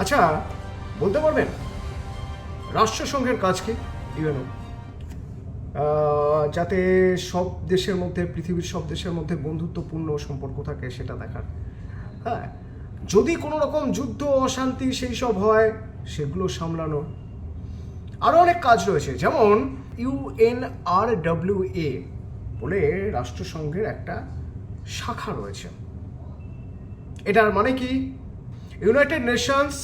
আচ্ছা, বলতে পারবেন রাষ্ট্রসংঘের কাজ কি ইউএনও? যাতে সব দেশের মধ্যে, পৃথিবীর সব দেশের মধ্যে বন্ধুত্বপূর্ণ সম্পর্ক থাকে সেটা দেখার। হ্যাঁ, যদি কোনো রকম যুদ্ধ অশান্তি সেই সব হয় সেগুলো সামলানো। আরও অনেক কাজ রয়েছে, যেমন UNRWA বলে রাষ্ট্রসংঘের একটা শাখা রয়েছে। এটার মানে কি? United Nations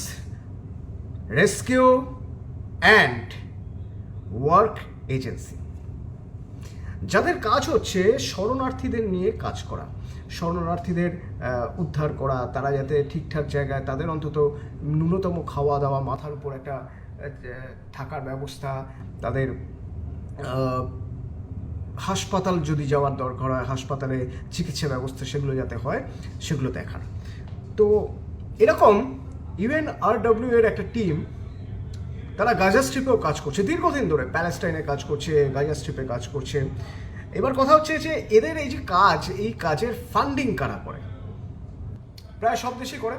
rescue and work agency, যাদের কাজ হচ্ছে শরণার্থীদের নিয়ে কাজ করা, শরণার্থীদের উদ্ধার করা, তারা যাতে ঠিকঠাক জায়গায়, তাদের অন্তত ন্যূনতম খাওয়া দাওয়া, মাথার উপর একটা থাকার ব্যবস্থা, তাদের হাসপাতাল যদি যাওয়ার দরকার হয়, হাসপাতালে চিকিৎসা ব্যবস্থা সেগুলো যাতে হয়, সেগুলো দেখার। তো এরকম UNRWA এর একটা টিম, তারা গাজা স্ট্রিপেও কাজ করছে দীর্ঘদিন ধরে, প্যালেস্টাইনে কাজ করছে, গাজা স্ট্রিপে কাজ করছে। এবার কথা হচ্ছে যে এদের এই যে কাজ, এই কাজের ফান্ডিং কারা করে? প্রায় সব দেশই করে,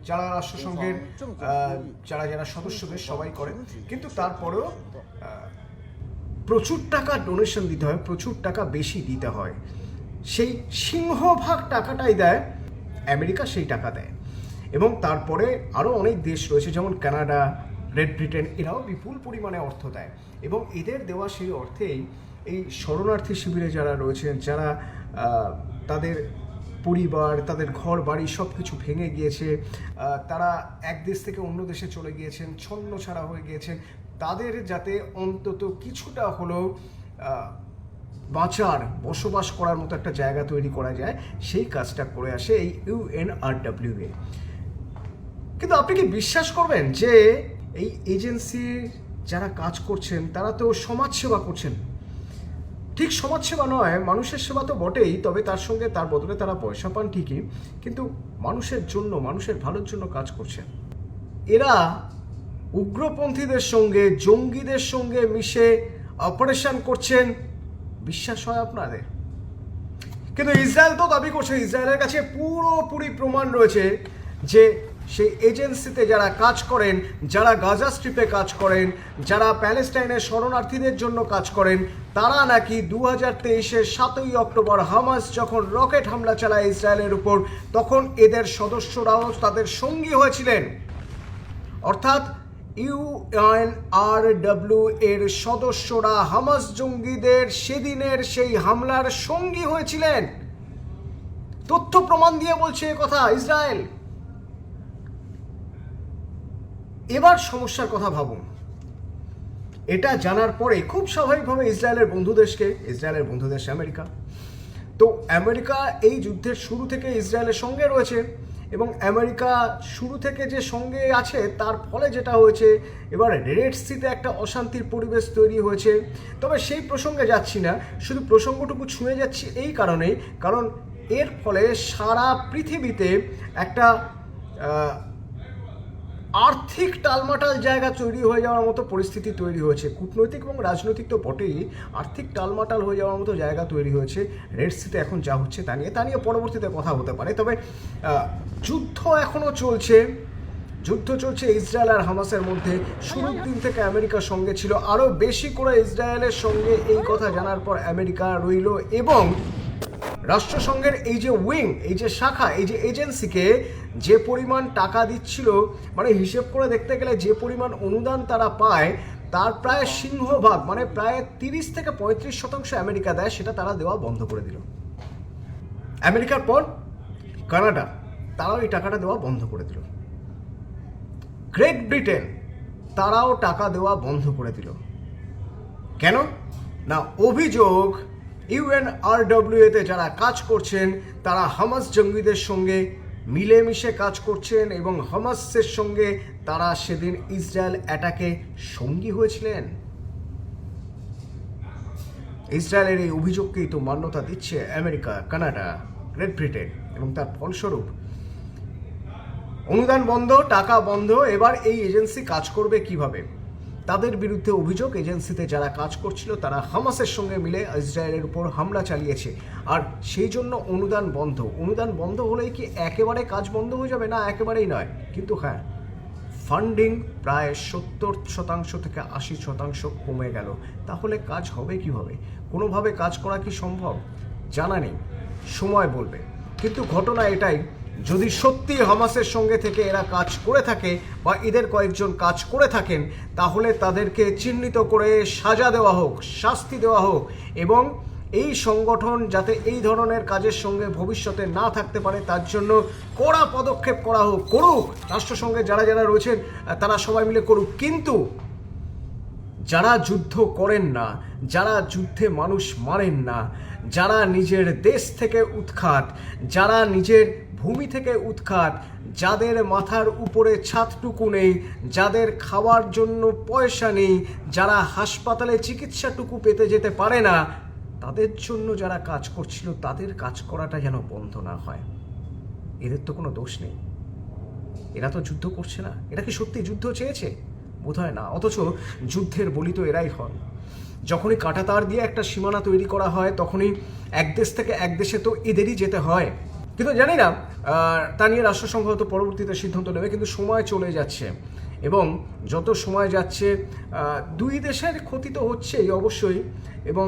যারা রাষ্ট্রসংঘের যারা সদস্য দেশ সবাই করে, কিন্তু তারপরেও প্রচুর টাকা ডোনেশন দিতে হয়, প্রচুর টাকা বেশি দিতে হয়। সেই সিংহভাগ টাকাটাই দেয় আমেরিকা, সেই টাকা দেয়। এবং তারপরে আরও অনেক দেশ রয়েছে, যেমন কানাডা, গ্রেট ব্রিটেন, এরাও বিপুল পরিমাণে অর্থ দেয়। এবং এদের দেওয়া সেই অর্থেই এই শরণার্থী শিবিরে যারা রয়েছেন, যারা তাদের পরিবার, তাদের ঘর বাড়ি সব কিছু ভেঙে গিয়েছে, তারা এক দেশ থেকে অন্য দেশে চলে গিয়েছেন, ছন্ন ছাড়া হয়ে গিয়েছেন, তাদের যাতে অন্তত কিছুটা হলেও বাঁচার, বসবাস করার মতো একটা জায়গা তৈরি করা যায়, সেই কাজটা করে আসে এই UNRWA। কিন্তু আপনি কি বিশ্বাস করবেন যে এই এজেন্সির যারা কাজ করছেন তারা তো সমাজসেবা করছেন? ঠিক সমাজসেবা নয়, মানুষের সেবা তো বটেই, তবে তার সঙ্গে তার বদলে তারা পয়সা পান ঠিকই, কিন্তু মানুষের জন্য, মানুষের ভালোর জন্য কাজ করছেন। এরা উগ্রপন্থীদের সঙ্গে, জঙ্গিদের সঙ্গে মিশে অপারেশন করছেন, বিশ্বাস হয় আপনাদের? কিন্তু ইসরায়েল তো দাবি করছে, ইসরায়েলের কাছে পুরোপুরি প্রমাণ রয়েছে যে সেই এজেন্সিতে যারা কাজ করেন, যারা গাজা স্ট্রিপে কাজ করেন, যারা প্যালেস্টাইনের শরণার্থীদের জন্য কাজ করেন, তারা নাকি 2023-এর 7ই অক্টোবর হামাস যখন রকেট হামলা চালায় ইসরায়েলের উপর, তখন এদের সদস্যরাও তাদের সঙ্গী হয়েছিলেন। অর্থাৎ UNRWA এর সদস্যরা হামাস জঙ্গিদের সেদিনের সেই হামলার সঙ্গী হয়েছিলেন। তথ্য প্রমাণ দিয়ে বলছে কথা ইসরায়েল। এবার সমস্যার কথা ভাবুন। এটা জানার পরে খুব স্বাভাবিকভাবে ইসরায়েলের বন্ধু দেশ আমেরিকা, তো আমেরিকা এই যুদ্ধের শুরু থেকে ইসরায়েলের সঙ্গে রয়েছে, এবং আমেরিকা শুরু থেকে যে সঙ্গে আছে তার ফলে যেটা হয়েছে, এবার রেড সিতে একটা অশান্তির পরিবেশ তৈরি হয়েছে। তবে সেই প্রসঙ্গে যাচ্ছি না, শুধু প্রসঙ্গটুকু ছুঁয়ে যাচ্ছি এই কারণেই, কারণ এর ফলে সারা পৃথিবীতে একটা আর্থিক টালমাটাল জায়গা তৈরি হয়ে যাওয়ার মতো পরিস্থিতি তৈরি হয়েছে। কূটনৈতিক এবং রাজনৈতিক তো বটেই, আর্থিক টালমাটাল হয়ে যাওয়ার মতো জায়গা তৈরি হয়েছে রেড সিতে এখন যা হচ্ছে তা নিয়ে পরবর্তীতে কথা হতে পারে। তবে যুদ্ধ এখনও চলছে, ইসরায়েল আর হামাসের মধ্যে। শুরুর দিন থেকে আমেরিকার সঙ্গে ছিল, আরও বেশি করে ইসরায়েলের সঙ্গে এই কথা জানার পর আমেরিকা রইল। এবং রাষ্ট্রসংঘের এই যে উইং, এই যে শাখা, এই যে এজেন্সিকে যে পরিমাণ টাকা দিচ্ছিল, মানে হিসেব করে দেখতে গেলে যে পরিমাণ অনুদান তারা পায়, তার প্রায় সিংহভাগ, মানে প্রায় 30 থেকে 35% আমেরিকা দেয়, সেটা তারা দেওয়া বন্ধ করে দিল। আমেরিকার পর কানাডা, তারাও এই টাকাটা দেওয়া বন্ধ করে দিল। গ্রেট ব্রিটেন, তারাও টাকা দেওয়া বন্ধ করে দিল। কেন না? অভিযোগ UNRWA-তে যারা কাজ করছেন তারা হামাস জঙ্গিদের সঙ্গে মিলেমিশে কাজ করছেন, এবং হামাসের সঙ্গে তারা সেদিন ইসরায়েল অ্যাটাকে সঙ্গী হয়েছিলেন। ইসরায়েলের এই অভিযোগকেই তো মান্যতা দিচ্ছে আমেরিকা, কানাডা, গ্রেট ব্রিটেন, এবং তার ফলস্বরূপ অনুদান বন্ধ, টাকা বন্ধ। এবার এই এজেন্সি কাজ করবে কিভাবে? তাদের বিরুদ্ধে অভিযোগ, এজেন্সিতে যারা কাজ করছিল তারা হামাসের সঙ্গে মিলে ইসরায়েলের উপর হামলা চালিয়েছে, আর সেই জন্য অনুদান বন্ধ হলেই কি একেবারে কাজ বন্ধ হয়ে যাবে? না, একেবারেই নয়। কিন্তু হ্যাঁ, ফান্ডিং প্রায় 70% থেকে 80% কমে গেল। তাহলে কাজ হবে কিভাবে? কোনোভাবে কাজ করা কি সম্ভব? জানা নেই, সময় বলবে। কিন্তু ঘটনা এটাই, যদি সত্যি হামাসের সঙ্গে থেকে এরা কাজ করে থাকে বা এদের কয়েকজন কাজ করে থাকেন, তাহলে তাদেরকে চিহ্নিত করে সাজা দেওয়া হোক, শাস্তি দেওয়া হোক, এবং এই সংগঠন যাতে এই ধরনের কাজের সঙ্গে ভবিষ্যতে না থাকতে পারে তার জন্য কড়া পদক্ষেপ করা হোক। করুক রাষ্ট্রসংঘে যারা যারা রয়েছেন তারা সবাই মিলে করুক। কিন্তু যারা যুদ্ধ করেন না, যারা যুদ্ধে মানুষ মারেন না, যারা নিজের দেশ থেকে উৎখাত, যারা নিজের ভূমি থেকে উৎখাত, যাদের মাথার উপরে ছাদটুকু নেই, যাদের খাওয়ার জন্য পয়সা নেই, যারা হাসপাতালে চিকিৎসাটুকু পেতে যেতে পারে না, তাদের জন্য যারা কাজ করছিল তাদের কাজ করাটা যেন বন্ধ না হয়। এদের তো কোনো দোষ নেই, এরা তো যুদ্ধ করছে না। এরা কি সত্যি যুদ্ধ চেয়েছে? বোধহয় না। অথচ যুদ্ধের বলি তো এরাই হন। যখনই কাঁটাতার দিয়ে একটা সীমানা তৈরি করা হয়, তখনই এক দেশ থেকে এক দেশে তো এদেরই যেতে হয়। কিন্তু জানি না, তা নিয়ে রাষ্ট্রসংঘ হয়তো পরবর্তীতে সিদ্ধান্ত নেবে। কিন্তু সময় চলে যাচ্ছে, এবং যত সময় যাচ্ছে দুই দেশের ক্ষতি তো হচ্ছেই অবশ্যই, এবং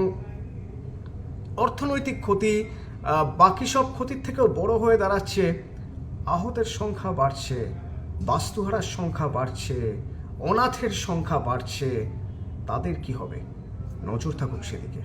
অর্থনৈতিক ক্ষতি বাকি সব ক্ষতির থেকেও বড় হয়ে দাঁড়াচ্ছে। আহতের সংখ্যা বাড়ছে, বাস্তুহারার সংখ্যা বাড়ছে, অনাথের সংখ্যা বাড়ছে। তাদের কি হবে? নজর থাকুক সেদিকে।